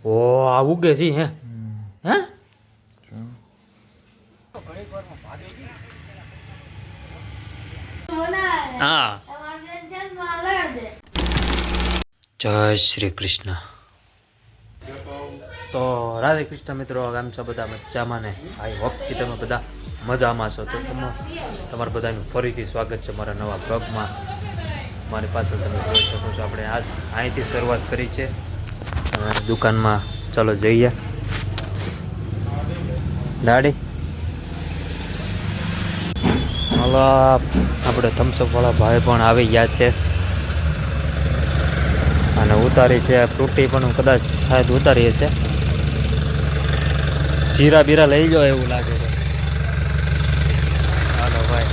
ઓ આ ઉગે છે હે હે હા જય શ્રી કૃષ્ણ. તો રાધે કૃષ્ણ મિત્રો, કેમ છો બધા? મજામાં ને? આઈ હોપ કે તમે બધા મજામાં છો. તો તમારા બધાનું ફરીથી સ્વાગત છે મારા નવા બ્લોગમાં. મારી પાછળ તમે જોઈ શકો છો, આપણે આજ અહીંથી શરૂઆત કરી છે દુકાનમાં. ચાલો જઈએ. દાડી હાલો, આપણે થમ્સઅપ વાળા ભાઈ પણ આવી ગયા છે અને ઉતારી છે ફ્રૂટી પણ કદાચ શાયદ ઉતારી હશે. જીરા બીરા લઈ લો એવું લાગે છે. હાલો ભાઈ.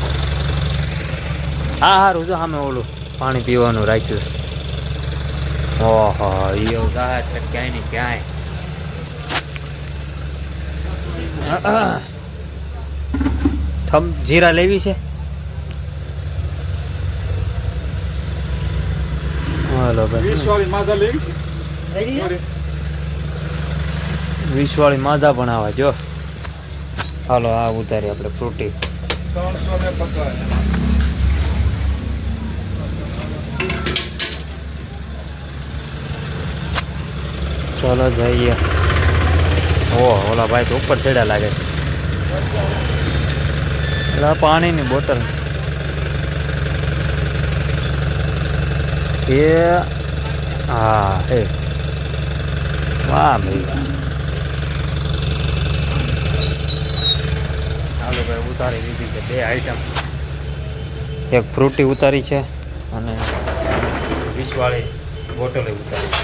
હા હારું જો સામે ઓલું પાણી પીવાનું રાખ્યું. ઓહો એવું જાય ક્યાંય ને ક્યાંય. જીરા લેવી છે. હાલો ભાઈ, 20 વાળી માઝા લેવી છે. 20 વાળી માઝા પણ આવા જો. હાલો આ ઉતારી આપણે ફ્રૂટી 350. ચાલો જઈએ. ઓલા ભાઈ તો ઉપર ચડ્યા લાગે છે. એટલે પાણીની બોટલ એ હા હે વાહ ભાઈ વાહ. ચાલો ભાઈ ઉતારી દીધી છે 2 આઈટમ. એક ફ્રૂટી ઉતારી છે અને 20 વાળી બોટલે ઉતારી છે.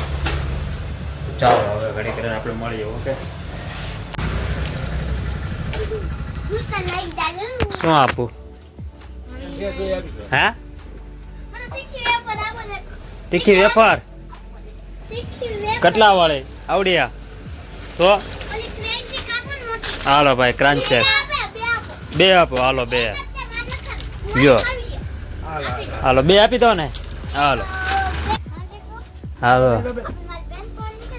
ચાલો હવે ઘણી કરીને આપણે મળીએ. ઓકે, શું આપું? હે તીખી વેફર કેટલા વાળી આવડિયા? તો હાલો ભાઈ ક્રાંચેસ 2 આપો. હાલો 2 લ્યો. હાલો 2 આપી દો ને. હાલો હાલો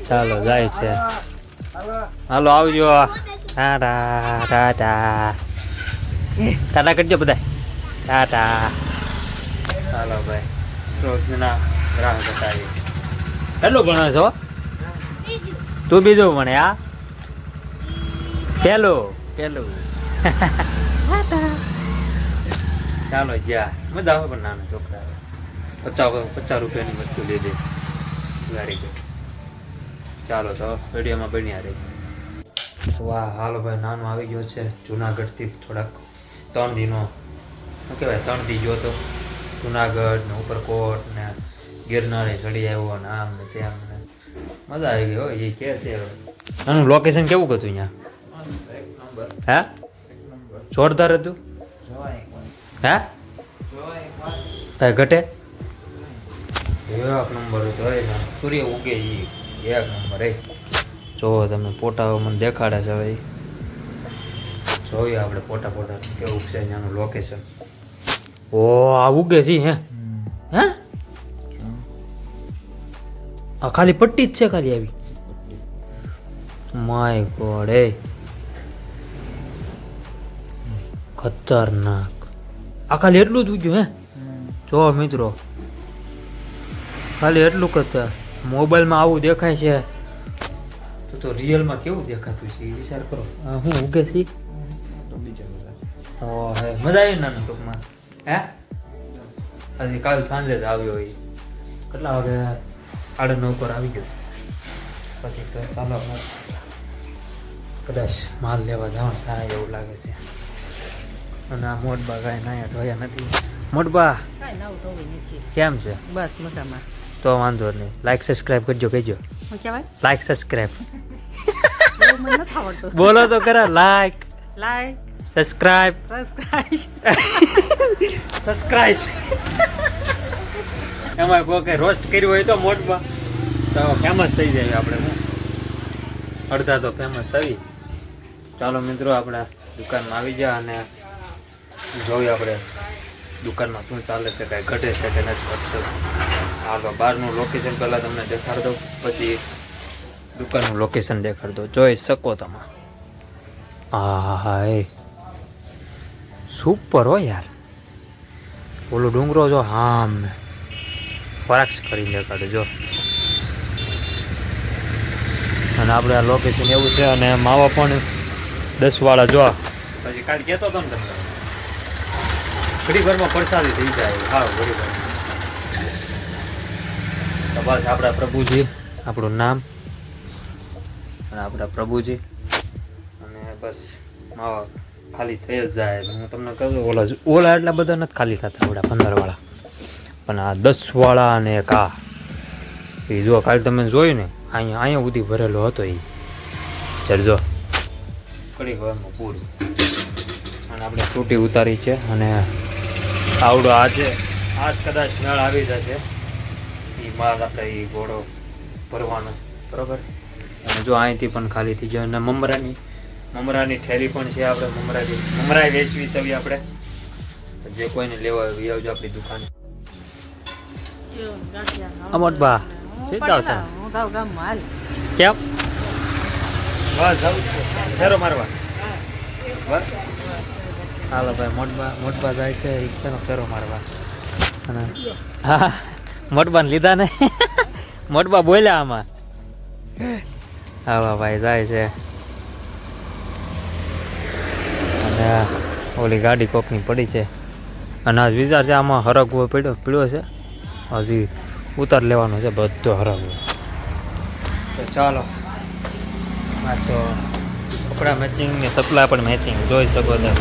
ચાલો જાય છે. હાલો આવજો. ટાટા ટાટા ટાટા કરજો બધા. ટાટા. હાલો ભાઈ, રોજના ગ્રાહક હતા. કેટલું ભણો છો? તું બીજું ભણે? આ પેલું ચાલો જ્યાં મજા આવે. પણ નાના છોકરા 50 રૂપિયાની વસ્તુ લીધી. Very good. ચાલો તો વિડીયોમાં બન્યા રહેજો. વાહ હાલો ભાઈ, નાનો આવી ગયો છે જુનાગઢથી. થોડાક 3 દિનો શું કહેવાય, 3 દી ગયો તો જુનાગઢ ને ઉપરકોટ ને ગિરનારે ચડી આવ્યો ને આમ ને તેમ ને મજા આવી ગઈ. હોય એ કે છે. આનું લોકેશન કેવું હતું અહીંયા? હે જોરદાર હતું. હે કઈ ઘટે? એક નંબર હતો. સૂર્ય ઉગે એ એક નંબર. જો તમે ફોટા મને દેખાડે છે. હવે જોઈએ આપણે ફોટા કેવું છે અહીંયાનું લોકેશન. ઓ આ ઉગે છે હે હે આ ખાલી પટ્ટી જ છે ખાલી આવી. માય ગોડ એ ખતરનાક. આ ખાલી એટલું જ ઉગ્યું હે. જો મિત્રો ખાલી એટલું જ. મોબાઈલમાં આવું દેખાય છે તો રિયલમાં કેવું દેખાતું છે એ વિચાર કરો. હું ઉગે છે હે મજા આવી નાનું ટૂંકમાં. હે હજી કાલ સાંજે જ આવ્યો હોય. કેટલા વાગે? 9:30 પર આવી ગયો. પછી તો ચાલો કદાચ માલ લેવા જવાનું થાય એવું લાગે છે. અને આ મોટબા કાંઈ નાયા ધોયા નથી. મોટબા કેમ છે? બસ મજામાં. તો વાંધો નહીં. લાઈક સબસ્ક્રાઈબ કરજો. કહેજો શું કહેવાય? લાઈક સબસ્ક્રાઈબ મને નથી આવડતું. બોલો તો ખરા. લાઈક સબસ્ક્રાઈબ એમાં કોઈ રોસ્ટ કર્યું હોય તો મોટમાં તો ફેમસ થઈ જાય. આપણે અડધા તો ફેમસ આવી. ચાલો મિત્રો આપણે દુકાનમાં આવી જાય અને જોઈએ આપણે દુકાનમાં શું ચાલે છે, કાંઈ ઘટે છે કે નથી ઘટતું. હાલો બહારનું લોકેશન પહેલાં તમને દેખાડી દઉં, પછી દુકાનનું લોકેશન દેખાડ દો, જોઈ શકો તમે. હા એ સુપર હો યાર. ઓલો ડુંગરો જો, હા મેં ફરાક્સ કરી દેખાડે જો. અને આપણે આ લોકેશન એવું છે. અને માવા પણ 10 વાળા જો. પછી કાલ કહેતો હતો ને તમને, ઘડીભરમાં પરસાદી થઈ જાય. હા ઘડીભર. તો બસ આપણા પ્રભુજી, આપણું નામ અને આપણા પ્રભુજી, અને બસ માવા ખાલી થઈ જ જાય. હું તમને કહું, ઓલા એટલા બધા નથી ખાલી થતા, આપણા 15 વાળા, પણ આ 10 વાળા અને એક આ એ જો કાલે તમે જોયું ને, અહીંયા સુધી ભરેલો હતો એ. ચાલ જો કડી વારમાં પૂરું. અને આપણે તૂટી ઉતારી છે. અને આવડો આજે આજ કદાચ મેળ આવી જશે એ માલ આપણે એ ઘોડો ભરવાનો, બરાબર. અને જો અહીંથી પણ ખાલી થઈ જાય. અને મમરાની ઠેલી પણ છે. આપણે મમરાઈ વેચવી છે આપણે. જે કોઈને લેવા આવી આવજો આપણી દુકાને. અમોટબા સીધા આવતા હું થાવ ગામમાં હાલ. કેમ? બસ જવું છે ફેરો મારવા. બસ હાલો ભાઈ, મોટબા જાય છે રિક્ષાનો ફેરો મારવા. અને હા મોટબાને લીધા ને મોટબા બોલ્યા આમાં. હા ભાઈ જાય છે. અને ઓલી ગાડી કોકની પડી છે. અને આજ વિચાર છે આમાં હરગવો પીળો છે. હજી ઉતાર લેવાનો છે બધો હરગવો. તો ચાલો, આ તો કપડા મેચિંગ ને સપલા પણ મેચિંગ જોઈ શકો છો.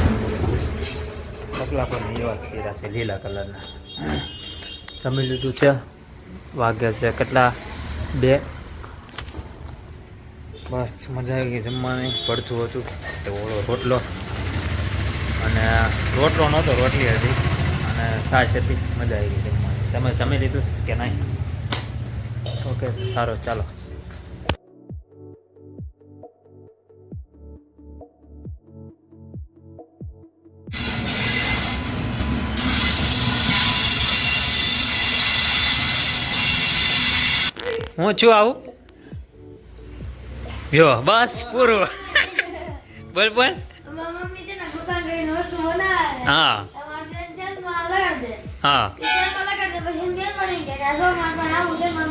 સપલા પણ એવા કર્યા છે લીલા કલરના. જમી લીધું છે. વાગે છે કેટલા 2. બસ મજા આવી ગઈ જમવાની. પડતું હતું તો ઓળો રોટલો, અને રોટલો નહોતો, રોટલી હતી અને છાશ હતી. મજા આવી ગઈ જમવાની. તમે જમી લીધું કે નહીં? ઓકે સારું, ચાલો. હું છું આવું જો બસ પૂરું. બોલ બોલ. મમ્મી છે ને દુકાન ગઈને વસ્તુ બનાવે. હા તમાર બેન છે ને માં લગાડ દે. હા કિચનમાં લગાડ દે પછી બેન બની કે આ જો માર પણ આવું છે માર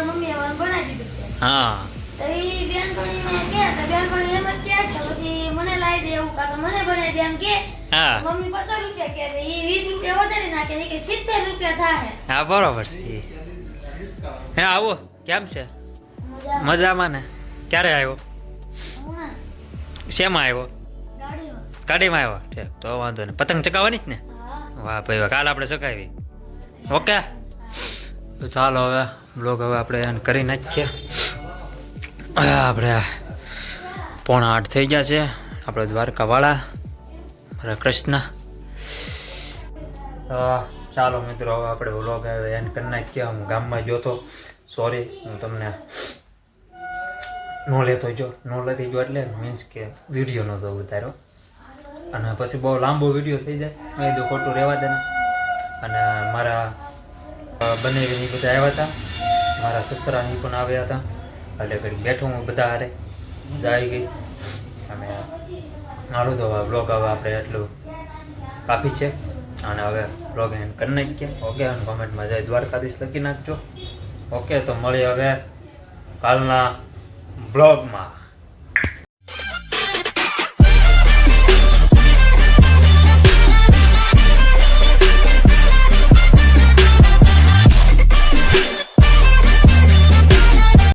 મમ્મી એ મને બનાવી દીધું છે. હા તો ઈ બેન બનીને કે તો બેન બની એમ જ કે પછી મને લાવી દે એવું કાં તો મને બનાવી દે એમ કે. હા મમ્મી 50 રૂપિયા કે ઈ 20 રૂપિયા વધારી નાખે ને કે 70 રૂપિયા થાય. હા બરોબર છે. હે આવો, કેમ છે? મજા મજામાં ને? ક્યારે આવ્યો? હું શેમાં આવ્યો? ગાડીમાં. ગાડીમાં આવ્યો? ઠીક, તો વાંધો નહીં. પતંગ ચગાવવાની જ ને? હા. વાહ ભાઈ વાહ, કાલ આપણે ચગાવી. ઓકે તો ચાલો હવે બ્લોગ હવે આપણે એને કરી નાખીએ. આપણે 7:45 થઈ ગયા છે. આપણે દ્વારકાવાળા મારા કૃષ્ણ. ચાલો મિત્રો, હવે આપણે બ્લોગ હવે એન્ડ કરી નાખીએ. હું ગામમાં ગયો તો, સોરી હું તમને ન લેતી ગયો એટલે મીન્સ કે વિડીયો નહોતો ઉતાર્યો. અને પછી બહુ લાંબો વિડીયો થઈ જાય, મેં કીધું ખોટું રહેવા દે ને. અને મારા બનેવીની બધા આવ્યા હતા, મારા સસરાની પણ આવ્યા હતા. એટલે ઘડી બેઠું હું બધા હારે, મજા આવી ગઈ. અને મારું તો બ્લોગ હવે આપણે એટલું કાફી છે. અને હવે બ્લોગ એન્ડ કરી નાખીએ. ઓકે, અને કોમેન્ટમાં જય દ્વારકાધીશ લખી નાખજો. ઓકે, તો મળીએ હવે કાલના બ્લોગમાં.